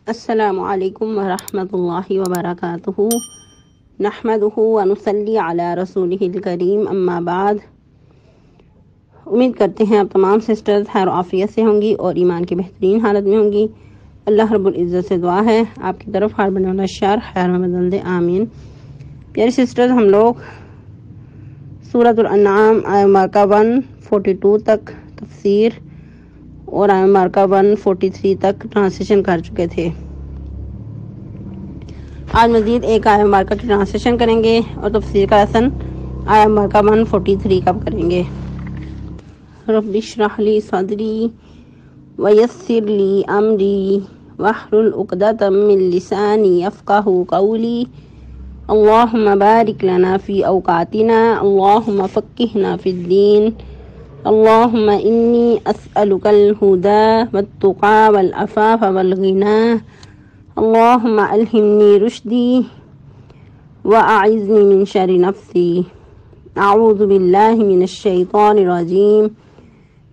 السلام علیکم ورحمۃ اللہ وبرکاتہ نحمدہ ونصلی علی رسولہ الکریم اما بعد۔ امید کرتے ہیں آپ تمام سسٹرز خیر و عافیت سے ہوں گی اور ایمان کی بہترین حالت میں ہوں گی۔ اللہ رب العزت سے دعا ہے آپ کی طرف ہر بنانا شر خیر میں بدل دے، آمین۔ پیاری سسٹرز، ہم لوگ سورۃ الانعام آیہ مارکہ 142 تک تفسیر اور آیہ مارکہ 143 تک ٹرانسلیشن کر چکے تھے۔ آج مزید ایک آیہ مارکہ کی ٹرانسلیشن کریں گے اور تفسیر کا لیسن آیہ مارکہ 143 کا کریں گے۔ رب اشرح لی صدری ویسر لی امری واحلل عقدۃ من لسانی یفقہوا قولی۔ اللہم بارک لنا فی اوقاتنا، اللہم فقہنا فی الدین، اللہم انی اسألک الہدی والتقی والعفاف والغنی، اللہم الہمنی رشدی واعذنی من شر نفسی، اعوذ باللہ من الشیطان الرجیم،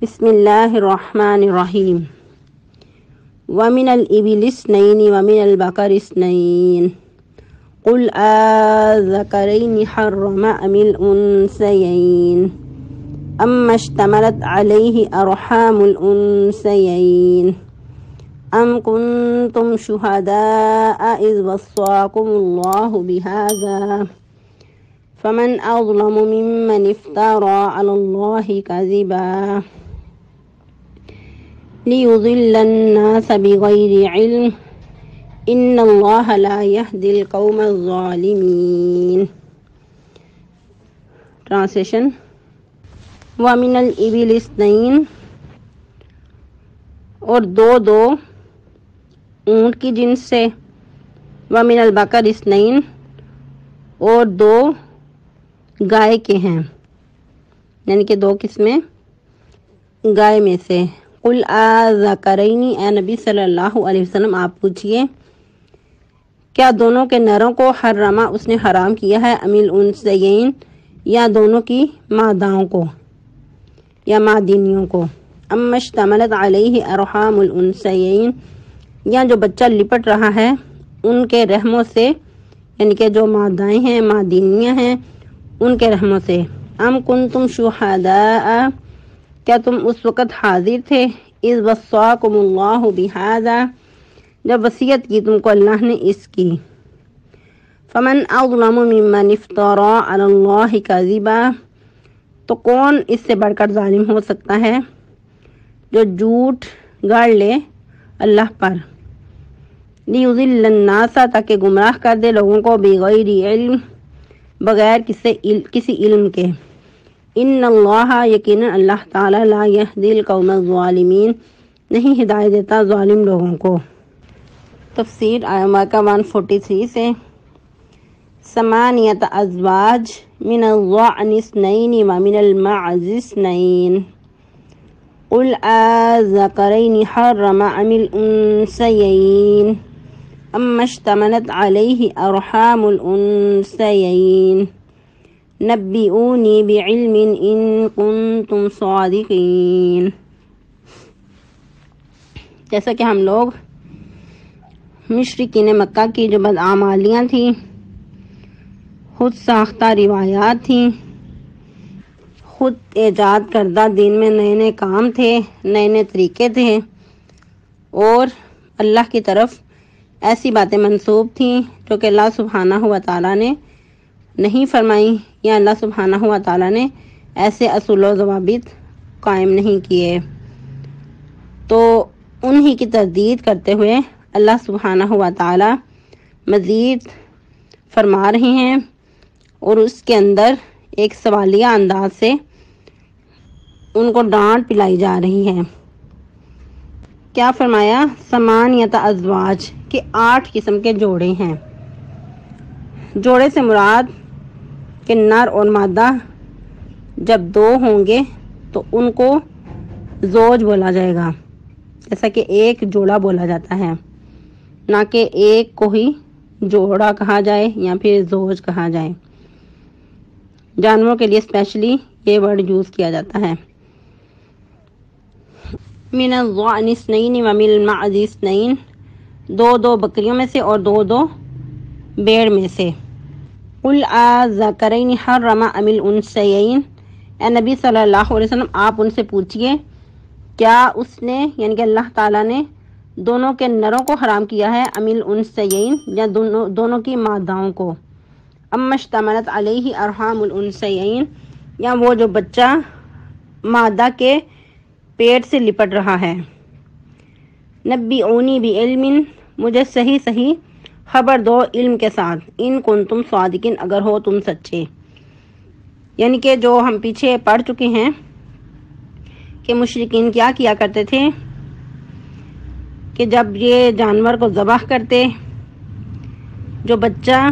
بسم اللہ الرحمن الرحیم۔ ومن الإبل اثنین ومن البقر اثنین قل آذکرین حرم ام الانثیین اما اشتملت علیہ ارحام الانثیین ام کنتم شہداء اذ وصاکم اللہ بہذا فمن اظلم ممن افترى علی اللہ کذبا لیضل الناس بغیر علم ان اللہ لا یہدی القوم الظالمین۔ ٹرانسلیشن۔ وَمِنَ الْإِبِلِ اثْنَيْنِ، اور دو اونٹ کی جنس سے، وَمِنَ الْبَقَرِ اثْنَيْنِ، اور دو گائے کے ہیں، یعنی کہ دو قسمیں گائے میں سے۔ قُلْ آذَكَرَيْنِ، اے نبی صلی اللہ علیہ وسلم آپ پوچھئے کیا دونوں کے نروں کو حرمہ اس نے حرام کیا ہے، ام الانثیین، یا دونوں کی ماداؤں کو یا مادینیوں کو، اما اشتملت علیہ ارحام الانثیین، یا جو بچہ لپٹ رہا ہے ان کے رحموں سے، یعنی کہ جو مادائیں ہیں مادینیاں ہیں ان کے رحموں سے۔ ام کنتم شہداء، کیا تم اس وقت حاضر تھے، اذ وصاکم اللہ بہذا، جب وصیت کی تم کو اللہ نے اس کی۔ فمن اظلم ممن افترى علی اللہ کذبا، تو کون اس سے بڑھ کر ظالم ہو سکتا ہے جو جھوٹ گاڑ لے اللہ پر۔ لیضل الناس، تاکہ گمراہ کر دے لوگوں کو، بغیر علم، بغیر کسی علم کے۔ ان اللہ، یقینا اللہ تعالی، لا یہدی القوم الظالمین، نہیں ہدایت دیتا ظالم لوگوں کو۔ تفسیر آیہ مارکہ 143 سے۔ ثمانیۃ ازواج من الضأن اثنین ومن المعز اثنین قل آذکرین حرم ام الانثیین اما اشتملت علیہ ارحام الانثیین نبئونی بعلم ان کنتم صادقین۔ جیسا کہ ہم لوگ مشرکین مکہ کی جو بدعمالیاں تھیں، خود ساختہ روایات تھیں، خود ایجاد کردہ دین میں نئے نئے کام تھے، نئے نئے طریقے تھے، اور اللہ کی طرف ایسی باتیں منسوب تھیں جو کہ اللہ سبحانہ و تعالیٰ نے نہیں فرمائیں، یا اللہ سبحانہ و تعالیٰ نے ایسے اصول و ضوابط قائم نہیں کیے۔ تو انہی کی تردید کرتے ہوئے اللہ سبحانہ و تعالیٰ مزید فرما رہے ہیں، اور اس کے اندر ایک سوالیہ انداز سے ان کو ڈانٹ پلائی جا رہی ہے۔ کیا فرمایا؟ ثمانیۃ ازواج، کہ 8 قسم کے جوڑے ہیں۔ جوڑے سے مراد کہ نر اور مادہ جب 2 ہوں گے تو ان کو زوج بولا جائے گا، جیسا کہ ایک جوڑا بولا جاتا ہے، نہ کہ ایک کو ہی جوڑا کہا جائے یا پھر زوج کہا جائے۔ جانوروں کے لیے اسپیشلی یہ ورڈ یوز کیا جاتا ہے۔ من الضأن اثنین ومن المعز اثنین، دو دو بکریوں میں سے اور دو دو بیڑ میں سے۔ قل اذکرین حرم ام الانثیین، اے نبی صلی اللہ علیہ وسلم آپ ان سے پوچھئے کیا اس نے یعنی کہ اللہ تعالیٰ نے دونوں کے نروں کو حرام کیا ہے، ام الانثیین یا دونوں کی ماداؤں کو، اما اشتملت علیہ ارحام الانثیین یا وہ جو بچہ مادہ کے پیٹ سے لپٹ رہا ہے۔ نبئونی بعلم، مجھے صحیح خبر دو علم کے ساتھ، ان کنتم صادقین اگر ہو تم سچے۔ یعنی کہ جو ہم پیچھے پڑھ چکے ہیں کہ مشرکین کیا کیا کرتے تھے کہ جب یہ جانور کو ذبح کرتے، جو بچہ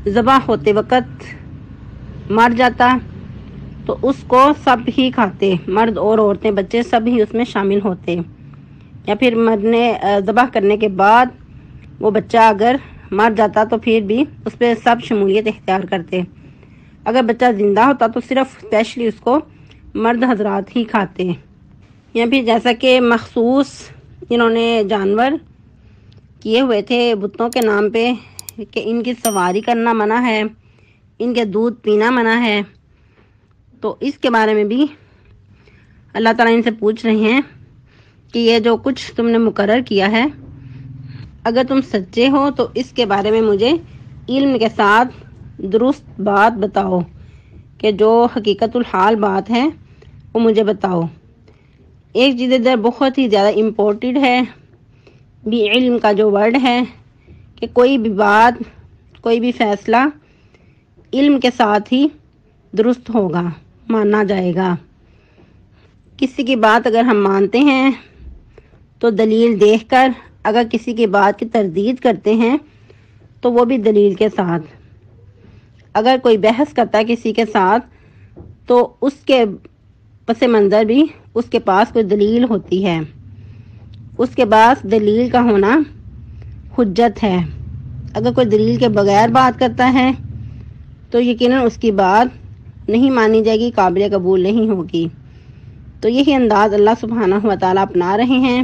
ذبح ہوتے وقت مر جاتا تو اس کو سب ہی کھاتے، مرد اور عورتیں بچے سب ہی اس میں شامل ہوتے، یا پھر ذبح کرنے کے بعد وہ بچہ اگر مر جاتا تو پھر بھی اس پہ سب شمولیت اختیار کرتے، اگر بچہ زندہ ہوتا تو صرف اسپیشلی اس کو مرد حضرات ہی کھاتے، یا پھر جیسا کہ مخصوص انہوں نے جانور کیے ہوئے تھے بتوں کے نام پہ کہ ان کی سواری کرنا منع ہے، ان کے دودھ پینا منع ہے، تو اس کے بارے میں بھی اللہ تعالیٰ ان سے پوچھ رہے ہیں کہ یہ جو کچھ تم نے مقرر کیا ہے اگر تم سچے ہو تو اس کے بارے میں مجھے علم کے ساتھ درست بات بتاؤ، کہ جو حقیقت الحال بات ہے وہ مجھے بتاؤ۔ ایک چیز ادھر بہت ہی زیادہ امپورٹنٹ ہے، بھی علم کا جو ورڈ ہے کہ کوئی بھی بات کوئی بھی فیصلہ علم کے ساتھ ہی درست ہوگا، مانا جائے گا۔ کسی کی بات اگر ہم مانتے ہیں تو دلیل دیکھ کر، اگر کسی کی بات کی تردید کرتے ہیں تو وہ بھی دلیل کے ساتھ، اگر کوئی بحث کرتا ہے کسی کے ساتھ تو اس کے پس منظر بھی اس کے پاس کوئی دلیل ہوتی ہے، اس کے پاس دلیل کا ہونا حجت ہے۔ اگر کوئی دلیل کے بغیر بات کرتا ہے تو یقیناً اس کی بات نہیں مانی جائے گی، قابل قبول نہیں ہوگی۔ تو یہی انداز اللہ سبحانہ و تعالیٰ اپنا رہے ہیں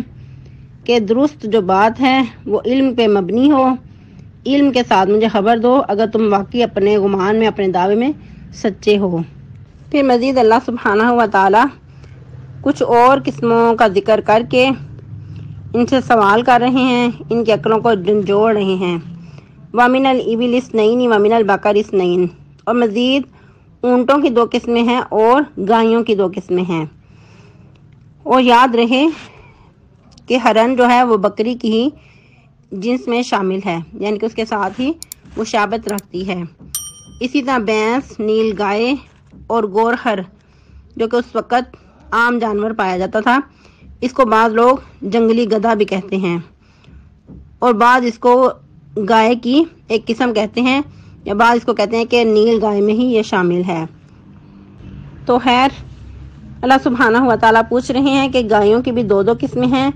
کہ درست جو بات ہے وہ علم پہ مبنی ہو، علم کے ساتھ مجھے خبر دو اگر تم واقعی اپنے گمان میں اپنے دعوے میں سچے ہو۔ پھر مزید اللہ سبحانہ و تعالیٰ کچھ اور قسموں کا ذکر کر کے ان سے سوال کر رہے ہیں، ان کی عقلوں کو جھنجھوڑ رہے ہیں۔ وَمِنَ الْإِبِلِ اثْنَيْنِ وَمِنَ الْبَقَرِ اثْنَيْنِ، اور مزید اونٹوں کی 2 قسمیں ہیں اور گایوں کی 2 قسمیں ہیں۔ اور یاد رہے کہ ہرن جو ہے وہ بکری کی ہی جنس میں شامل ہے، یعنی کہ اس کے ساتھ ہی مشابہت رکھتی ہے۔ اسی طرح بھینس، نیل گائے اور گورخر جو کہ اس وقت عام جانور پایا جاتا تھا، اس کو بعض لوگ جنگلی گدھا بھی کہتے ہیں، اور بعض اس کو گائے کی ایک قسم کہتے ہیں، یا بعض اس کو کہتے ہیں کہ نیل گائے میں ہی یہ شامل ہے۔ تو خیر اللہ سبحانہ و تعالیٰ پوچھ رہے ہیں کہ گایوں کی بھی 2 قسمیں ہیں،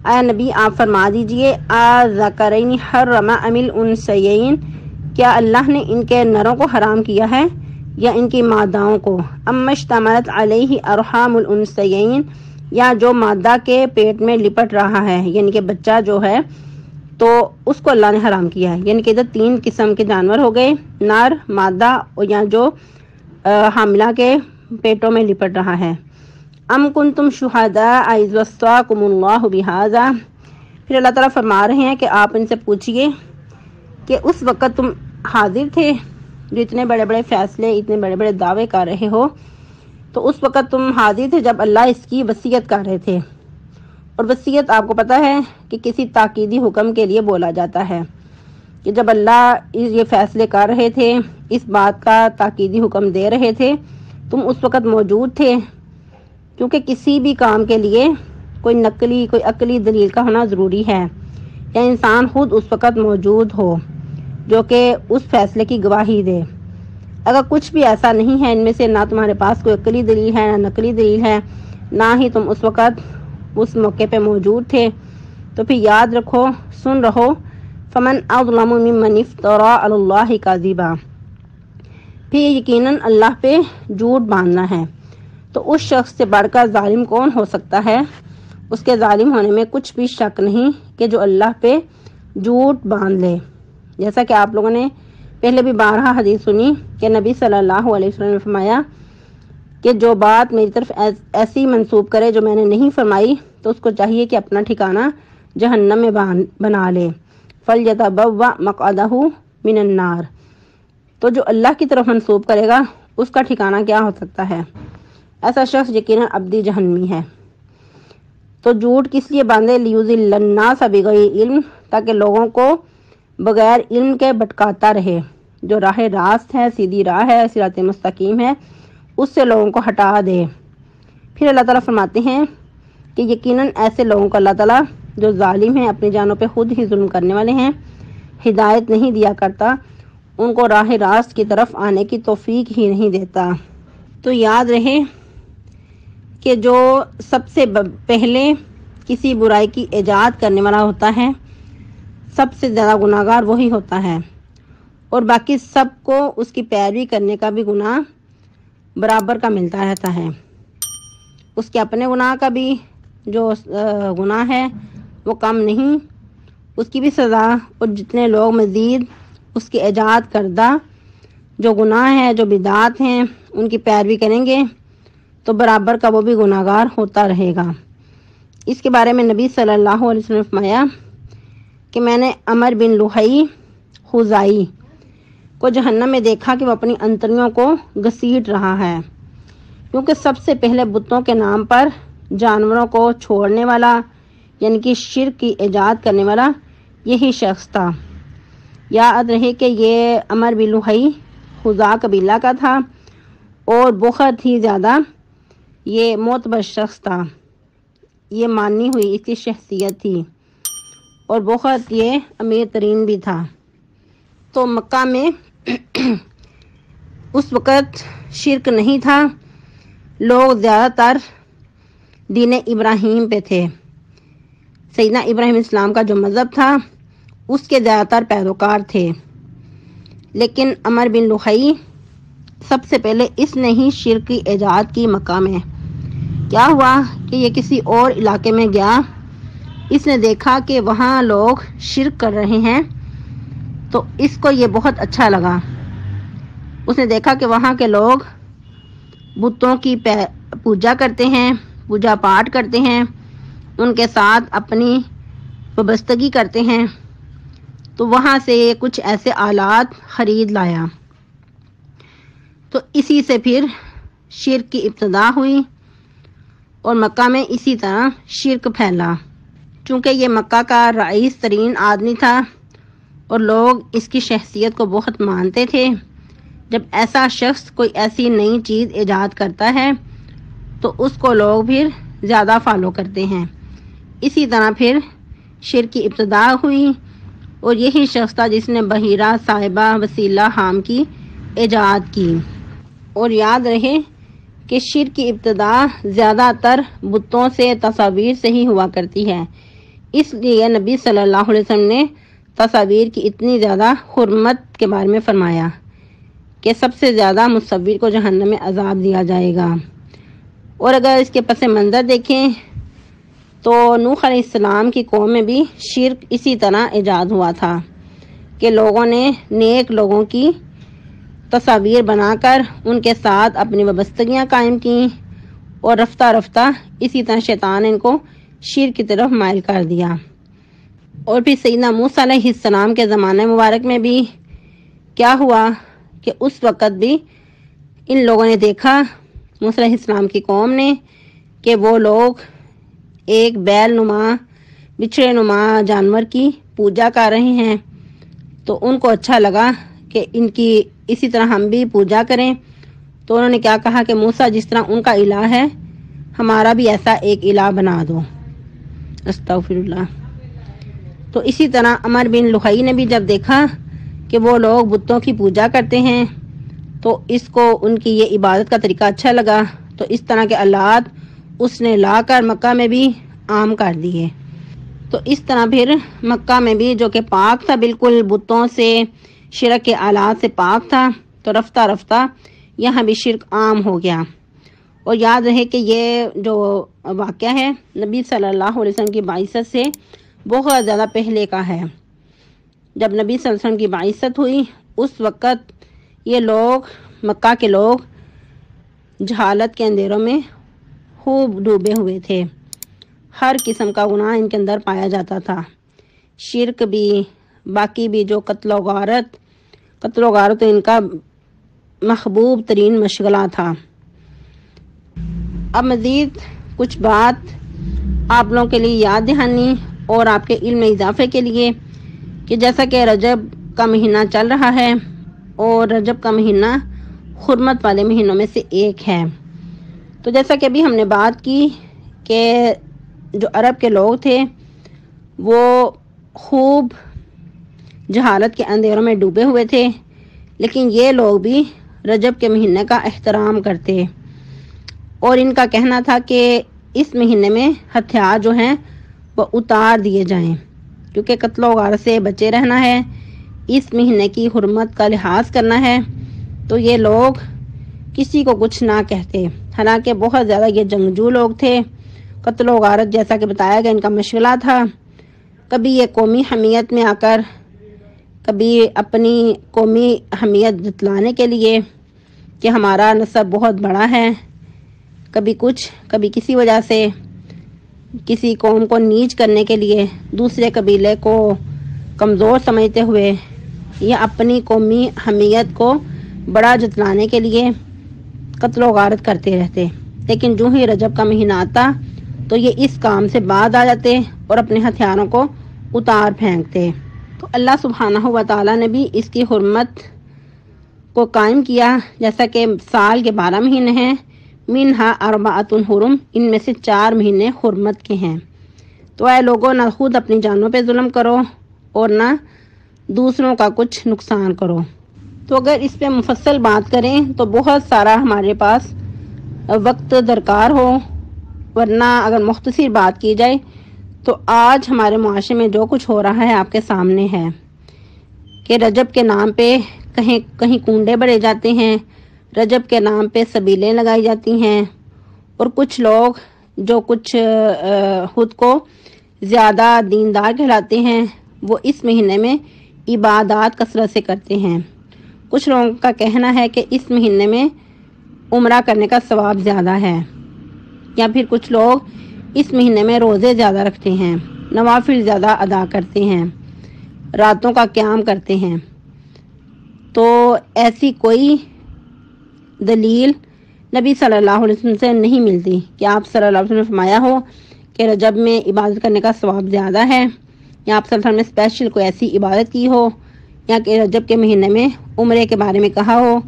اے نبی آپ فرما دیجئے اذکرین حرم ام الانثیین، کیا اللہ نے ان کے نروں کو حرام کیا ہے یا ان کی ماداؤں کو، اما اشتملت علیہ ارحام الانثیین یا جو مادہ کے پیٹ میں لپٹ رہا ہے، یعنی کہ بچہ جو ہے تو اس کو اللہ نے حرام کیا ہے۔ یعنی کہ ادھر 3 قسم کے جانور ہو گئے، نر، مادہ، اور یا جو حاملہ کے پیٹوں میں لپٹ رہا ہے۔ ام کنتم شہداء اذ وصاکم اللہ بہذا، پھر اللہ تعالیٰ فرما رہے ہیں کہ آپ ان سے پوچھئے کہ اس وقت تم حاضر تھے جو اتنے بڑے بڑے فیصلے اتنے بڑے بڑے دعوے کر رہے ہو، تو اس وقت تم حاضر تھے جب اللہ اس کی وصیت کر رہے تھے، اور وصیت آپ کو پتہ ہے کہ کسی تاکیدی حکم کے لیے بولا جاتا ہے، کہ جب اللہ یہ فیصلے کر رہے تھے، اس بات کا تاکیدی حکم دے رہے تھے، تم اس وقت موجود تھے، کیونکہ کسی بھی کام کے لیے کوئی نقلی کوئی عقلی دلیل کا ہونا ضروری ہے، یا انسان خود اس وقت موجود ہو جو کہ اس فیصلے کی گواہی دے۔ اگر کچھ بھی ایسا نہیں ہے ان میں سے، نہ تمہارے پاس کوئی عقلی دلیل ہے نہ نقلی دلیل ہے، نہ ہی تم اس وقت اس موقع پہ موجود تھے، تو پھر یاد رکھو، سن رہو، فمن اظلم ممن افترى علی اللہ کذبا، پھر یقیناً اللہ پہ جھوٹ باندھنا ہے، تو اس شخص سے بڑھ کر ظالم کون ہو سکتا ہے؟ اس کے ظالم ہونے میں کچھ بھی شک نہیں کہ جو اللہ پہ جھوٹ باندھ لے۔ جیسا کہ آپ لوگوں نے پہلے بھی بارہا حدیث سنی کہ نبی صلی اللہ علیہ وسلم نے فرمایا کہ جو بات میری طرف ایسی منسوب کرے جو میں نے نہیں فرمائی تو اس کو چاہیے کہ اپنا ٹھکانہ جہنم میں بنا لے۔ فَلْيَتَبَوَّأْ مَقْعَدَهُ مِنَ النَّارِ، تو جو اللہ کی طرف منسوب کرے گا اس کا ٹھکانہ کیا ہو سکتا ہے؟ ایسا شخص یقیناً ابدی جہنمی ہے۔ تو جھوٹ کس لیے باندھے؟ لِيُضِلَّ النَّاسَ بِغَيْرِ علم، تاکہ لوگوں کو بغیر علم کے بھٹکاتا رہے۔ جو راہ راست ہے، سیدھی راہ ہے، صراط مستقیم ہے، اس سے لوگوں کو ہٹا دے۔ پھر اللہ تعالیٰ فرماتے ہیں کہ یقیناً ایسے لوگوں کو اللہ تعالیٰ جو ظالم ہیں، اپنی جانوں پہ خود ہی ظلم کرنے والے ہیں، ہدایت نہیں دیا کرتا، ان کو راہ راست کی طرف آنے کی توفیق ہی نہیں دیتا۔ تو یاد رہے کہ جو سب سے پہلے کسی برائی کی ایجاد کرنے والا ہوتا ہے، سب سے زیادہ گناہگار وہی ہوتا ہے، اور باقی سب کو اس کی پیروی کرنے کا بھی گناہ برابر کا ملتا رہتا ہے۔ اس کے اپنے گناہ کا بھی جو گناہ ہے وہ کم نہیں، اس کی بھی سزا، اور جتنے لوگ مزید اس کی ایجاد کردہ جو گناہ ہے، جو بدعات ہیں، ان کی پیروی کریں گے تو برابر کا وہ بھی گناہگار ہوتا رہے گا۔ اس کے بارے میں نبی صلی اللہ علیہ وسلم نے فرمایا کہ میں نے عمر بن لحی خزائی کو جہنم میں دیکھا کہ وہ اپنی انتڑیوں کو گھسیٹ رہا ہے، کیونکہ سب سے پہلے بتوں کے نام پر جانوروں کو چھوڑنے والا، یعنی کہ شرک کی ایجاد کرنے والا یہی شخص تھا۔ یاد رہے کہ یہ عمر بن لحی خزاع قبیلہ کا تھا اور بہت ہی زیادہ یہ معتبر شخص تھا، یہ مانی ہوئی اس کی شخصیت تھی، اور بہت یہ امیر ترین بھی تھا۔ تو مکہ میں اس وقت شرک نہیں تھا، لوگ زیادہ تر دین ابراہیم پہ تھے، سیدنا ابراہیم اسلام کا جو مذہب تھا اس کے زیادہ تر پیروکار تھے۔ لیکن عمر بن لحی سب سے پہلے اس نے ہی شرک کی ایجاد کی مکہ میں۔ کیا ہوا کہ یہ کسی اور علاقے میں گیا، اس نے دیکھا کہ وہاں لوگ شرک کر رہے ہیں، تو اس کو یہ بہت اچھا لگا۔ اس نے دیکھا کہ وہاں کے لوگ بتوں کی پوجا کرتے ہیں، پوجا پاٹ کرتے ہیں، ان کے ساتھ اپنی وابستگی کرتے ہیں، تو وہاں سے کچھ ایسے آلات خرید لایا۔ تو اسی سے پھر شرک کی ابتدا ہوئی، اور مکہ میں اسی طرح شرک پھیلا۔ چونکہ یہ مکہ کا رئیس ترین آدمی تھا اور لوگ اس کی شخصیت کو بہت مانتے تھے، جب ایسا شخص کوئی ایسی نئی چیز ایجاد کرتا ہے تو اس کو لوگ پھر زیادہ فالو کرتے ہیں۔ اسی طرح پھر شرک کی ابتدا ہوئی، اور یہی شخص تھا جس نے بحیرہ صاحبہ وسیلہ حام کی ایجاد کی۔ اور یاد رہے کہ شرک کی ابتدا زیادہ تر بتوں سے، تصاویر سے ہی ہوا کرتی ہے، اس لیے نبی صلی اللہ علیہ وسلم نے تصاویر کی اتنی زیادہ حرمت کے بارے میں فرمایا کہ سب سے زیادہ مصور کو جہنم میں عذاب دیا جائے گا۔ اور اگر اس کے پس منظر دیکھیں تو نوح علیہ السلام کی قوم میں بھی شرک اسی طرح ایجاد ہوا تھا کہ لوگوں نے نیک لوگوں کی تصاویر بنا کر ان کے ساتھ اپنی وابستگیاں قائم کیں، اور رفتہ رفتہ اسی طرح شیطان ان کو شرک کی طرف مائل کر دیا۔ اور پھر سیدنا موسیٰ علیہ السلام کے زمانہ مبارک میں بھی کیا ہوا کہ اس وقت بھی ان لوگوں نے دیکھا، موسیٰ علیہ السلام کی قوم نے، کہ وہ لوگ ایک بیل نما، بچھڑے نما جانور کی پوجا کر رہے ہیں، تو ان کو اچھا لگا کہ ان کی اسی طرح ہم بھی پوجا کریں۔ تو انہوں نے کیا کہا کہ موسیٰ جس طرح ان کا الہ ہے ہمارا بھی ایسا ایک الہ بنا دو۔ استغفر اللہ۔ تو اسی طرح عمر بن لحی نے بھی جب دیکھا کہ وہ لوگ بتوں کی پوجا کرتے ہیں تو اس کو ان کی یہ عبادت کا طریقہ اچھا لگا، تو اس طرح کے آلات اس نے لا کر مکہ میں بھی عام کر دیے۔ تو اس طرح پھر مکہ میں بھی جو کہ پاک تھا بالکل، بتوں سے، شرک کے آلات سے پاک تھا، تو رفتہ رفتہ یہاں بھی شرک عام ہو گیا، اور یاد رہے کہ یہ جو واقعہ ہے نبی صلی اللہ علیہ وسلم کی بعثت سے بہت زیادہ پہلے کا ہے۔ جب نبی صلی اللہ علیہ وسلم کی بعثت ہوئی اس وقت یہ لوگ، مکہ کے لوگ، جہالت کے اندھیروں میں خوب ڈوبے ہوئے تھے۔ ہر قسم کا گناہ ان کے اندر پایا جاتا تھا، شرک بھی، باقی بھی جو قتل و غارت ان کا محبوب ترین مشغلہ تھا۔ اب مزید کچھ بات آپ لوگوں کے لیے یاد دہانی اور آپ کے علم میں اضافے کے لیے کہ جیسا کہ رجب کا مہینہ چل رہا ہے اور رجب کا مہینہ حرمت والے مہینوں میں سے ایک ہے، تو جیسا کہ ابھی ہم نے بات کی کہ جو عرب کے لوگ تھے وہ خوب جہالت کے اندھیروں میں ڈوبے ہوئے تھے، لیکن یہ لوگ بھی رجب کے مہینے کا احترام کرتے اور ان کا کہنا تھا کہ اس مہینے میں ہتھیار جو ہیں وہ اتار دیے جائیں، کیونکہ قتل و غارت سے بچے رہنا ہے، اس مہینے کی حرمت کا لحاظ کرنا ہے۔ تو یہ لوگ کسی کو کچھ نہ کہتے، حالانکہ بہت زیادہ یہ جنگجو لوگ تھے۔ قتل و غارت جیسا کہ بتایا گیا ان کا مشغلہ تھا، کبھی یہ قومی حمیت میں آ کر، کبھی اپنی قومی حمیت جتلانے کے لیے کہ ہمارا نسب بہت بڑا ہے، کبھی کچھ، کبھی کسی وجہ سے کسی قوم کو نیچ کرنے کے لیے، دوسرے قبیلے کو کمزور سمجھتے ہوئے یا اپنی قومی حمیت کو بڑا جتلانے کے لیے قتل و غارت کرتے رہتے۔ لیکن جو ہی رجب کا مہینہ آتا تو یہ اس کام سے بعد آ جاتے اور اپنے ہتھیاروں کو اتار پھینکتے۔ تو اللہ سبحانہ و تعالیٰ نے بھی اس کی حرمت کو قائم کیا، جیسا کہ سال کے 12 مہینے ہیں، منہا اربعۃ حرم، ان میں سے 4 مہینے حرمت کے ہیں۔ تو اے لوگوں، نہ خود اپنی جانوں پہ ظلم کرو اور نہ دوسروں کا کچھ نقصان کرو۔ تو اگر اس پہ مفصل بات کریں تو بہت سارا ہمارے پاس وقت درکار ہو، ورنہ اگر مختصر بات کی جائے تو آج ہمارے معاشرے میں جو کچھ ہو رہا ہے آپ کے سامنے ہے کہ رجب کے نام پہ کہیں کنڈے بڑے جاتے ہیں، رجب کے نام پہ سبیلیں لگائی جاتی ہیں، اور کچھ لوگ جو کچھ خود کو زیادہ دیندار کہلاتے ہیں وہ اس مہینے میں عبادات کثرت سے کرتے ہیں۔ کچھ لوگوں کا کہنا ہے کہ اس مہینے میں عمرہ کرنے کا ثواب زیادہ ہے، یا پھر کچھ لوگ اس مہینے میں روزے زیادہ رکھتے ہیں، نوافل زیادہ ادا کرتے ہیں، راتوں کا قیام کرتے ہیں۔ تو ایسی کوئی دلیل نبی صلی اللہ علیہ وسلم سے نہیں ملتی کہ آپ صلی اللہ علیہ وسلم نے فرمایا ہو کہ رجب میں عبادت کرنے کا ثواب زیادہ ہے، یا آپ صلی اللہ علیہ وسلم نے اسپیشل کوئی ایسی عبادت کی ہو، یا کہ رجب کے مہینے میں عمرے کے بارے میں کہا ہو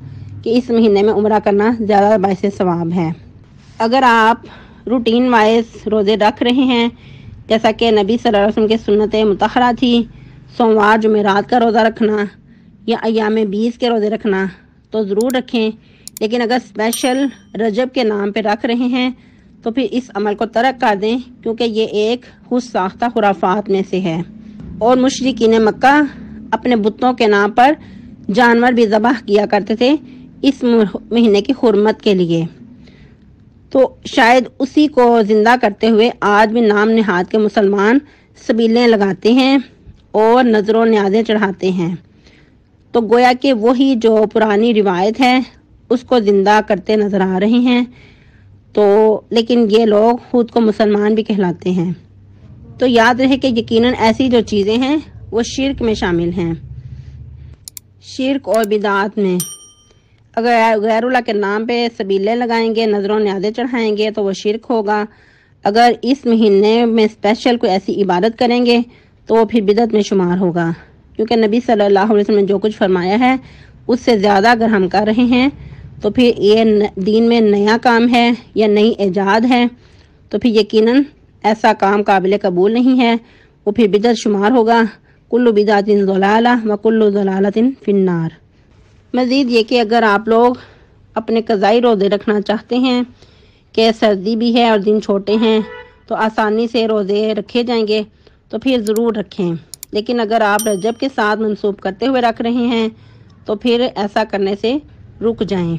کہ اس مہینے میں عمرہ کرنا زیادہ باعث ثواب ہے۔ اگر آپ روٹین وائز روزے رکھ رہے ہیں، جیسا کہ نبی صلی اللہ علیہ وسلم کی سنت مطہرہ تھی، سوموار جمعرات کا روزہ رکھنا یا ایام 20 کے روزے رکھنا، تو ضرور رکھیں۔ لیکن اگر اسپیشل رجب کے نام پہ رکھ رہے ہیں تو پھر اس عمل کو ترک کر دیں، کیونکہ یہ ایک خود ساختہ خرافات میں سے ہے۔ اور مشرکین مکہ اپنے بتوں کے نام پر جانور بھی ذبح کیا کرتے تھے اس مہینے کی حرمت کے لیے، تو شاید اسی کو زندہ کرتے ہوئے آج بھی نام نہاد کے مسلمان سبیلیں لگاتے ہیں اور نظر و نیازیں چڑھاتے ہیں۔ تو گویا کہ وہی جو پرانی روایت ہے اس کو زندہ کرتے نظر آ رہے ہیں، تو لیکن یہ لوگ خود کو مسلمان بھی کہلاتے ہیں۔ تو یاد رہے کہ یقیناً ایسی جو چیزیں ہیں وہ شرک میں شامل ہیں، شرک اور بدعات میں۔ اگر غیر اللہ کے نام پہ سبیلیں لگائیں گے، نظر و نیازیں چڑھائیں گے تو وہ شرک ہوگا۔ اگر اس مہینے میں اسپیشل کوئی ایسی عبادت کریں گے تو وہ پھر بدعت میں شمار ہوگا، کیونکہ نبی صلی اللہ علیہ وسلم نے جو کچھ فرمایا ہے اس سے زیادہ اگر ہم کر رہے ہیں تو پھر یہ دین میں نیا کام ہے یا نئی ایجاد ہے، تو پھر یقیناً ایسا کام قابل قبول نہیں ہے، وہ پھر بدعت شمار ہوگا۔ کل بدعت ضلالہ و کل ضلالۃ فی النار۔ مزید یہ کہ اگر آپ لوگ اپنے قضائی روزے رکھنا چاہتے ہیں کہ سردی بھی ہے اور دن چھوٹے ہیں تو آسانی سے روزے رکھے جائیں گے تو پھر ضرور رکھیں، لیکن اگر آپ رجب کے ساتھ منسوب کرتے ہوئے رکھ رہے ہیں تو پھر ایسا کرنے سے رک جائیں۔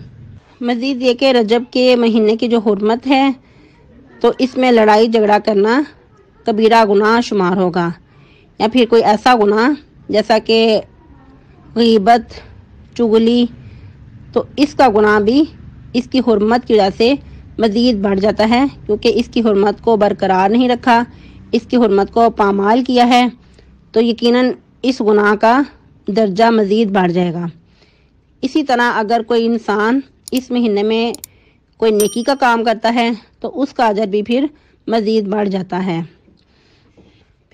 مزید یہ کہ رجب کے مہینے کی جو حرمت ہے تو اس میں لڑائی جھگڑا کرنا کبیرہ گناہ شمار ہوگا، یا پھر کوئی ایسا گناہ جیسا کہ غیبت، چغلی، تو اس کا گناہ بھی اس کی حرمت کی وجہ سے مزید بڑھ جاتا ہے، کیونکہ اس کی حرمت کو برقرار نہیں رکھا، اس کی حرمت کو پامال کیا ہے، تو یقیناً اس گناہ کا درجہ مزید بڑھ جائے گا۔ اسی طرح اگر کوئی انسان اس مہینے میں کوئی نیکی کا کام کرتا ہے تو اس کا اجر بھی پھر مزید بڑھ جاتا ہے۔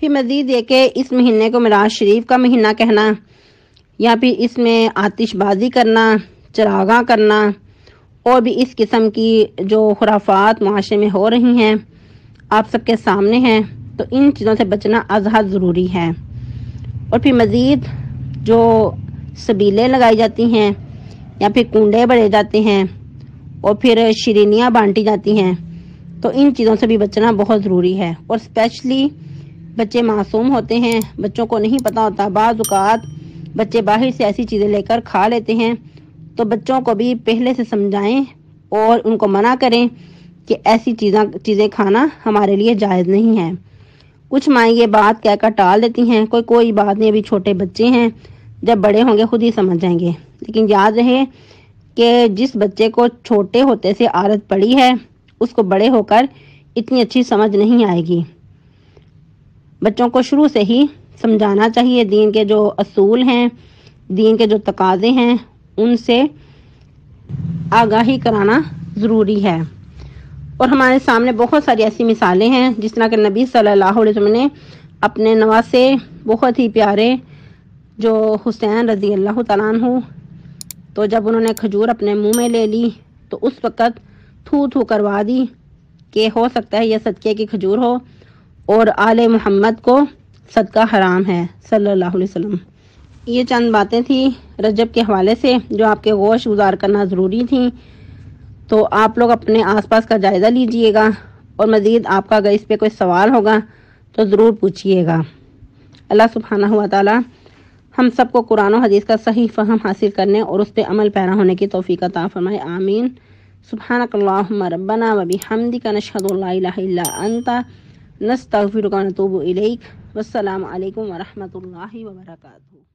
پھر مزید یہ کہ اس مہینے کو معراج شریف کا مہینہ کہنا، یا پھر اس میں آتش بازی کرنا، چراغاں کرنا اور بھی اس قسم کی جو خرافات معاشرے میں ہو رہی ہیں آپ سب کے سامنے ہیں، تو ان چیزوں سے بچنا ازحد ضروری ہے۔ اور پھر مزید جو سبیلیں لگائی جاتی ہیں یا پھر کنڈے بڑے جاتے ہیں اور پھر شیرینیاں بانٹی جاتی ہیں، تو ان چیزوں سے بھی بچنا بہت ضروری ہے۔ اور اسپیشلی بچے معصوم ہوتے ہیں، بچوں کو نہیں پتہ ہوتا، بعض اوقات بچے باہر سے ایسی چیزیں لے کر کھا لیتے ہیں، تو بچوں کو بھی پہلے سے سمجھائیں اور ان کو منع کریں کہ ایسی چیزیں کھانا ہمارے لیے جائز نہیں ہے۔ کچھ مائیں یہ بات کہہ کر ٹال دیتی ہیں، کوئی بات نہیں، ابھی چھوٹے بچے ہیں، جب بڑے ہوں گے خود ہی سمجھ جائیں گے۔ لیکن یاد رہے کہ جس بچے کو چھوٹے ہوتے سے عادت پڑی ہے اس کو بڑے ہو کر اتنی اچھی سمجھ نہیں آئے گی۔ بچوں کو شروع سے ہی سمجھانا چاہیے، دین کے جو اصول ہیں، دین کے جو تقاضے ہیں، ان سے آگاہی کرانا ضروری ہے۔ اور ہمارے سامنے بہت ساری ایسی مثالیں ہیں جس طرح کہ نبی صلی اللہ علیہ وسلم نے اپنے نواسے بہت ہی پیارے جو حسین رضی اللہ تعالیٰ عنہ، تو جب انہوں نے کھجور اپنے منہ میں لے لی تو اس وقت تھو کروا دی کہ ہو سکتا ہے یہ صدقے کی کھجور ہو اور آل محمد کو صدقہ حرام ہے صلی اللہ علیہ وسلم۔ یہ چند باتیں تھیں رجب کے حوالے سے جو آپ کے غوش گزار کرنا ضروری تھیں، تو آپ لوگ اپنے آس پاس کا جائزہ لیجئے گا، اور مزید آپ کا اگر اس پہ کوئی سوال ہوگا تو ضرور پوچھئے گا۔ اللہ سبحانہ و تعالی ہم سب کو قرآن و حدیث کا صحیح فہم حاصل کرنے اور اس پہ عمل پیرا ہونے کی توفیق عطا فرمائے، آمین۔ سبحانک اللہم ربنا و بحمدک نشہد ان لا الہ الا انت نستغفرک و نتوب الیک۔ والسلام علیکم ورحمۃ اللہ وبرکاتہ۔